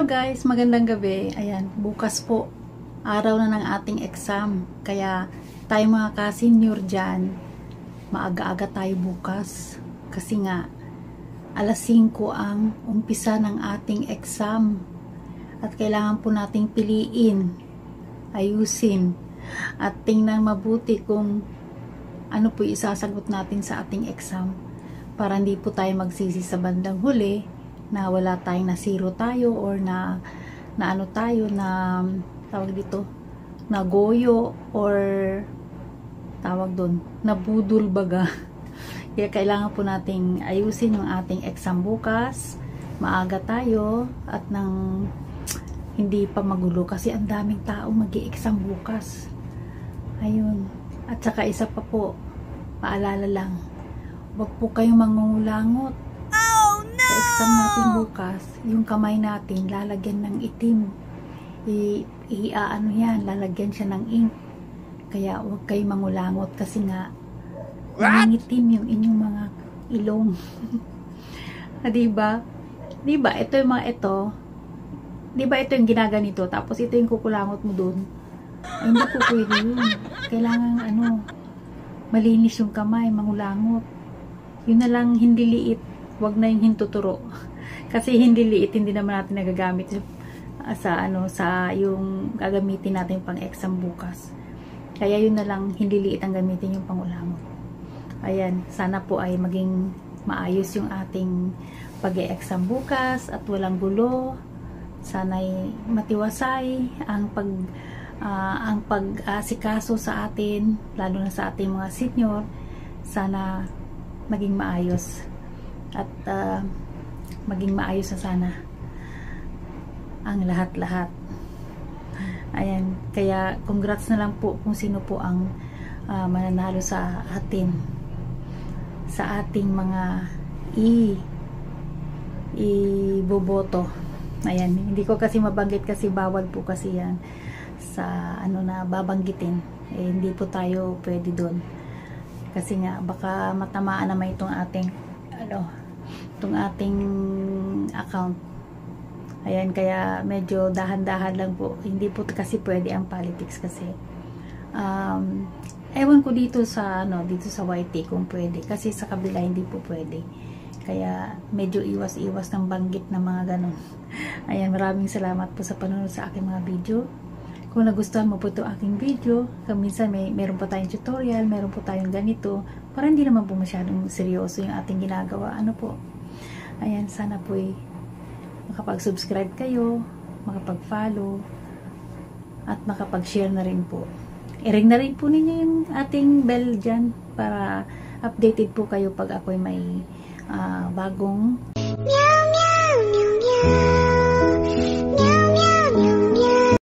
Hello guys, magandang gabi. Ayan, bukas po, araw na ng ating exam. Kaya tayo mga ka-senior dyan, maaga-aga tayo bukas. Kasi nga, alas 5 ang umpisa ng ating exam. At kailangan po nating piliin, ayusin, at tingnan mabuti kung ano po isasagot natin sa ating exam. Para hindi po tayo magsisi sa bandang huli, na wala tayong na zero tayo or na ano tayo na tawag dito na goyo or tawag doon na budol baga. Kaya kailangan po nating ayusin yung ating exam bukas, maaga tayo at nang hindi pa magulo kasi ang daming tao magi-exam bukas. Ayun, at saka isa pa po, paalala lang, huwag po kayong mangungulangot. Sa exam natin bukas, yung kamay natin lalagyan ng itim. Ano yan, lalagyan siya ng ink. Kaya huwag kayong mangulangot kasi nga nangingitim yung inyong mga ilong. Diba? Diba? Ito yung mga ito. Diba ito yung ginaganito? Tapos ito yung kukulangot mo dun. Ay, hindi po pwede yun. Kailangan malinis yung kamay, mangulangot. Yun na lang, hindi liit. Wag na yung hintuturo. Kasi hindi liit, hindi naman natin nagagamit sa yung gagamitin natin pang exam bukas. Kaya yun na lang, hindi liit ang gamitin yung pangulangot. Ayan, sana po ay maging maayos yung ating pag-e-exam bukas at walang gulo. Sana'y matiwasay ang pag-asikaso sa atin, lalo na sa ating mga senior. Sana maging maayos. At maging maayos na sana ang lahat-lahat. Ayan, kaya congrats na lang po kung sino po ang mananalo sa atin, sa ating mga iboboto. Ayan, hindi ko kasi mabanggit kasi bawal po kasi yan sa na babanggitin. Hindi po tayo pwede doon kasi nga baka matamaan naman itong ating itong ating account. Ayan, kaya medyo dahan-dahan lang po. Hindi po kasi pwede ang politics kasi. Ewan ko dito sa YT kung pwede. Kasi sa kabila hindi po pwede. Kaya medyo iwas-iwas ng banggit na mga ganon. Ayan, maraming salamat po sa panonood sa aking mga video. Kung nagustuhan mo po ito aking video, minsan meron pa tayong tutorial, meron po tayong ganito, para hindi naman po masyadong seryoso yung ating ginagawa. Ayan, sana po makapag-subscribe kayo, makapag-follow, at makapag-share na rin po. I-ring na rin po ninyo yung ating bell dyan para updated po kayo pag ako'y may bagong meow meow meow meow.